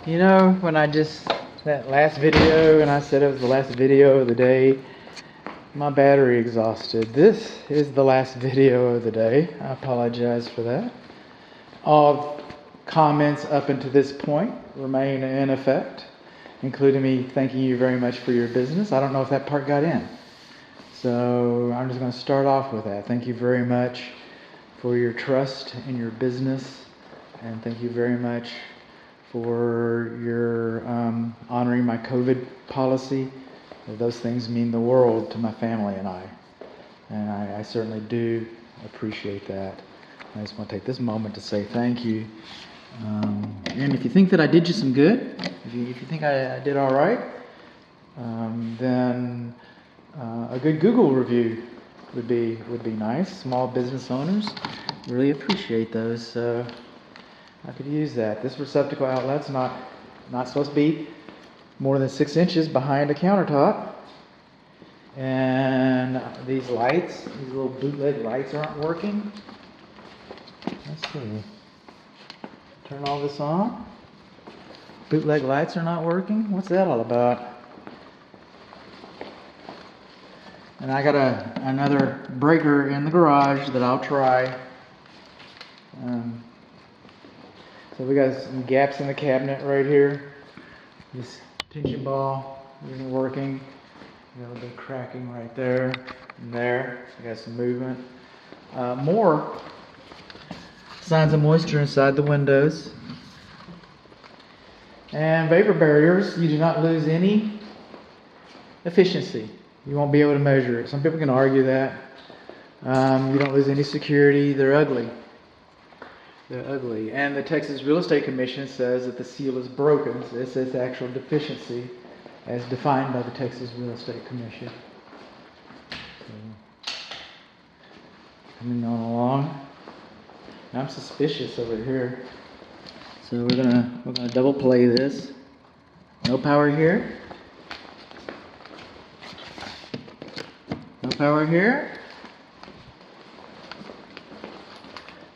You know, that last video, and I said it was the last video of the day, my battery exhausted. This is the last video of the day. I apologize for that. All comments up until this point remain in effect, including me thanking you very much for your business. I don't know if that part got in. So I'm just going to start off with that. Thank you very much for your trust in your business, and thank you very much for your honoring my COVID policy. Those things mean the world to my family and I. And I certainly do appreciate that. I just want to take this moment to say thank you. And if you think that I did you some good, if you think I did all right, then a good Google review would be nice. Small business owners really appreciate those. So I could use that. This receptacle outlet's not supposed to be more than 6 inches behind a countertop. And these lights, these little bootleg lights aren't working. Let's see. Turn all this on. Bootleg lights are not working. What's that all about? And I got another breaker in the garage that I'll try. So we got some gaps in the cabinet right here. This tension ball isn't working. Got a little bit of cracking right there and there. I got some movement. More signs of moisture inside the windows. And vapor barriers, you do not lose any efficiency. You won't be able to measure it. Some people can argue that. You don't lose any security. They're ugly. They're ugly. And the Texas Real Estate Commission says that the seal is broken. So it says actual deficiency as defined by the Texas Real Estate Commission. So, coming on along. I'm suspicious over here. So we're gonna double play this. No power here. No power here.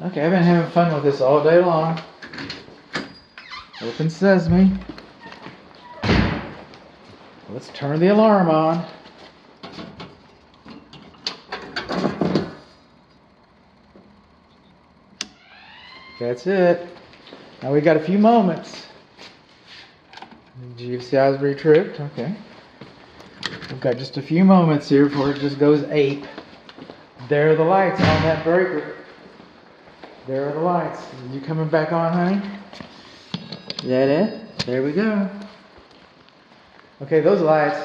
Okay, I've been having fun with this all day long. Open sesame. Let's turn the alarm on. That's it. Now we got a few moments. GFCI's retripped. Okay. We've got just a few moments here before it just goes ape. There are the lights on that breaker. There are the lights. You coming back on, honey? Is that it? There we go. Okay, those lights,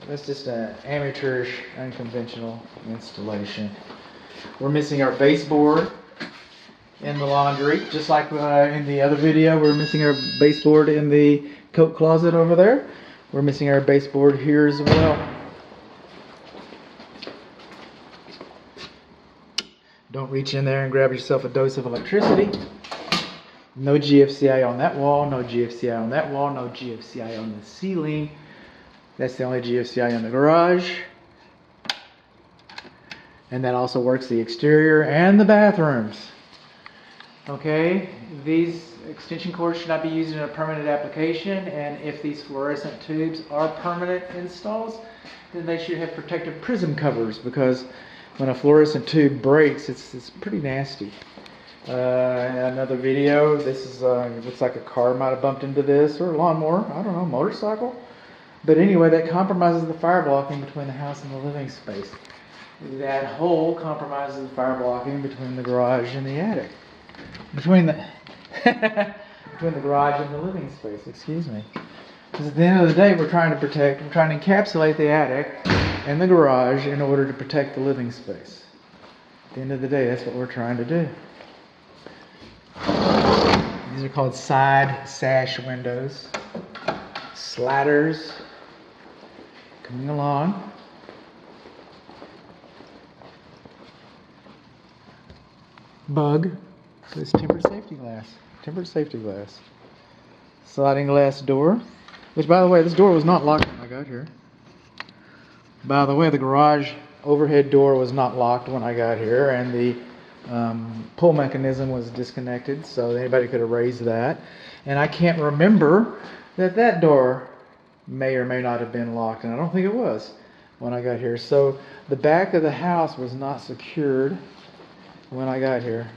that's just an amateurish, unconventional installation. We're missing our baseboard in the laundry, just like in the other video. We're missing our baseboard in the coat closet over there. We're missing our baseboard here as well. Don't reach in there and grab yourself a dose of electricity. No GFCI on that wall, no GFCI on that wall, no GFCI on the ceiling. That's the only GFCI in the garage. And that also works the exterior and the bathrooms. Okay, these extension cords should not be used in a permanent application, and if these fluorescent tubes are permanent installs, then they should have protective prism covers, because when a fluorescent tube breaks, it's pretty nasty. Another video, this is, it looks like a car might have bumped into this, or a lawnmower, I don't know, motorcycle. But anyway, that compromises the fire blocking between the house and the living space. That hole compromises the fire blocking between the garage and the attic. Between the garage and the living space, excuse me. Because at the end of the day, we're trying to encapsulate the attic and the garage in order to protect the living space. At the end of the day, that's what we're trying to do. These are called side sash windows. Sliders. Coming along. Bug. So it's tempered safety glass. Tempered safety glass. Sliding glass door. Which, by the way, this door was not locked when I got here. By the way, the garage overhead door was not locked when I got here, and the pull mechanism was disconnected, so anybody could have raised that. And I can't remember that door may or may not have been locked, and I don't think it was when I got here. So the back of the house was not secured when I got here.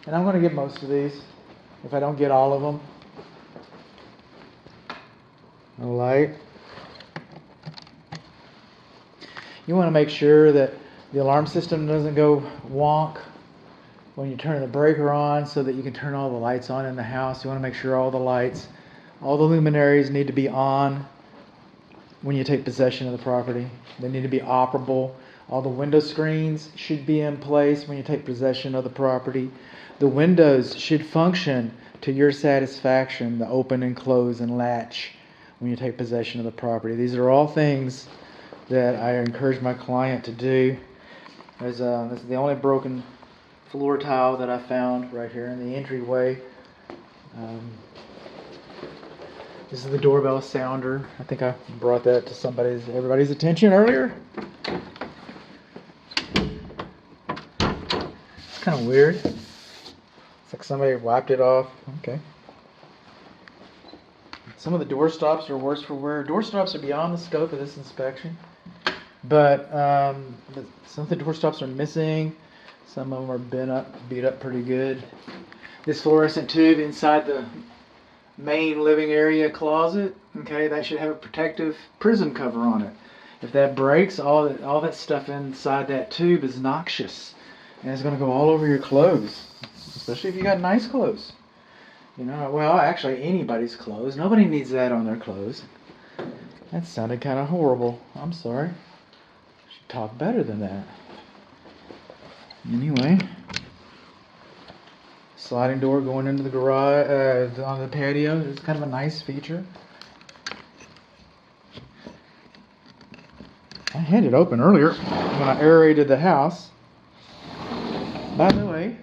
And I'm going to get most of these, if I don't get all of them. A light. You want to make sure that the alarm system doesn't go wonk when you turn the breaker on, so that you can turn all the lights on in the house. You want to make sure all the lights, all the luminaries need to be on when you take possession of the property. They need to be operable. All the window screens should be in place when you take possession of the property. The windows should function to your satisfaction, the open and close and latch when you take possession of the property. These are all things that I encourage my client to do. This is the only broken floor tile that I found right here in the entryway. This is the doorbell sounder. I think I brought that to everybody's attention earlier. It's kind of weird. It's like somebody wiped it off. Okay. Some of the door stops are worse for wear. Door stops are beyond the scope of this inspection. But some of the door stops are missing. Some of them are beat up pretty good. This fluorescent tube inside the main living area closet, okay, that should have a protective prism cover on it. If that breaks, all that stuff inside that tube is noxious, and it's going to go all over your clothes, especially if you got nice clothes. You know, well, actually anybody's clothes. Nobody needs that on their clothes. That sounded kind of horrible. I'm sorry. I should talk better than that. Anyway, sliding door going into the garage, on the patio. It's kind of a nice feature. I had it open earlier when I aerated the house. By the way,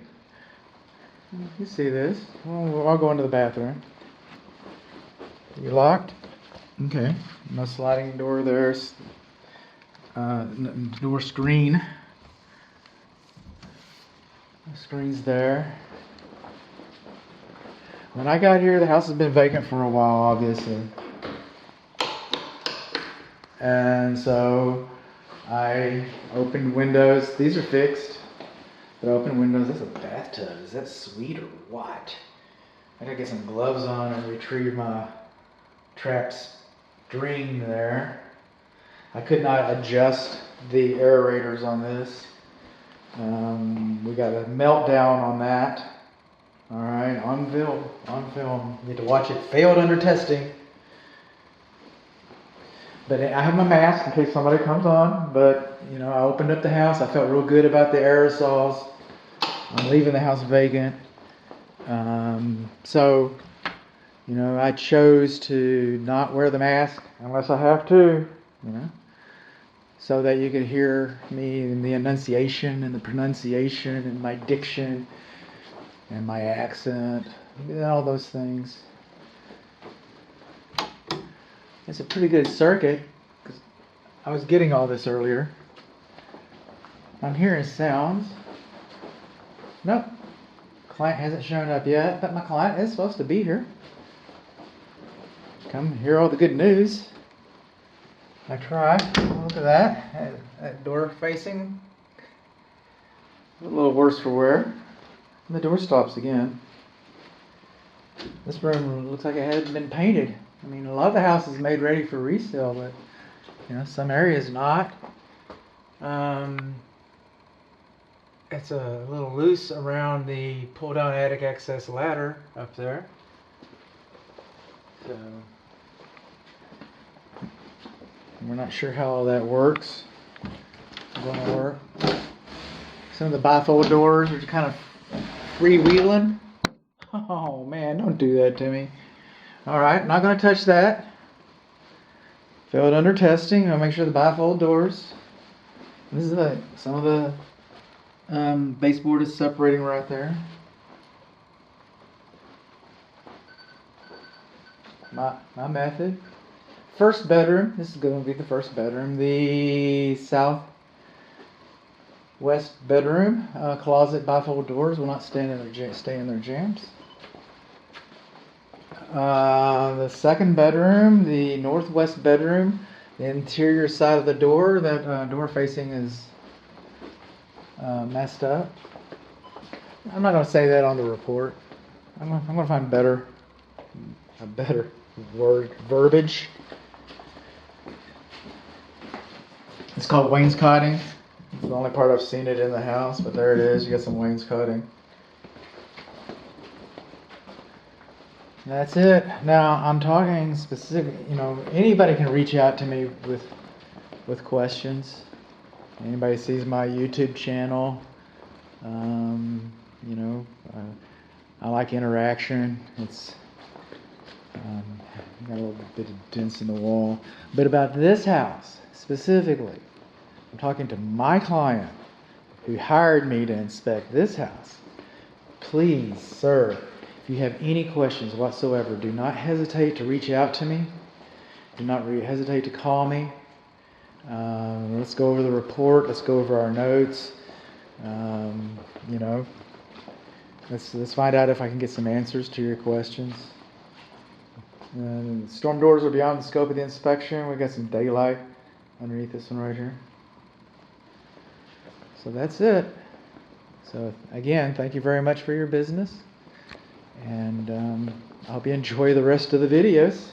you see this. Well, I'll go into the bathroom. You locked? Okay. No sliding door there. Door screen. Screen's there. When I got here, the house has been vacant for a while, obviously. And so I opened windows. These are fixed. But I opened windows. That's a bathtub. Is that sweet or what? I gotta get some gloves on and retrieve my trap string there. I could not adjust the aerators on this. We got a meltdown on that. All right, on film. You get to watch it. Failed under testing. But I have my mask in case somebody comes on. But, you know, I opened up the house. I felt real good about the aerosols. I'm leaving the house vacant. So, you know, I chose to not wear the mask unless I have to, you know, so that you could hear me in the enunciation and the pronunciation and my diction and my accent, and all those things. It's a pretty good circuit, because I was getting all this earlier. I'm hearing sounds. Nope. Client hasn't shown up yet, but my client is supposed to be here. Come hear all the good news. I tried. Look at that. That door facing. A little worse for wear. And the door stops again. This room looks like it hasn't been painted. I mean, a lot of the house is made ready for resale, but, you know, some areas not. It's a little loose around the pull-down attic access ladder up there. So we're not sure how all that works. It's going to work. Some of the bifold doors are kind of freewheeling. Oh man, don't do that to me. Alright, not going to touch that. Failed under testing. I'll make sure the bifold doors. This is some of the baseboard is separating right there. My method. First bedroom. This is going to be the first bedroom. The west bedroom, closet, bifold doors will not stay in their jambs. The second bedroom, the northwest bedroom, the interior side of the door, that door facing is messed up. I'm not going to say that on the report. I'm going to find a better verbiage. It's called wainscoting. It's the only part I've seen it in the house, but there it is. You got some wainscoting. That's it. Now I'm talking specific. Anybody can reach out to me with questions. Anybody sees my YouTube channel. I like interaction. It's got a little bit of dents in the wall. But about this house specifically, I'm talking to my client who hired me to inspect this house. Please, sir, if you have any questions whatsoever, do not hesitate to reach out to me. Do not hesitate to call me. Let's go over the report. Let's go over our notes. Let's find out if I can get some answers to your questions. Storm doors are beyond the scope of the inspection. We got some daylight underneath this one right here. So that's it. So again, thank you very much for your business, and I hope you enjoy the rest of the videos.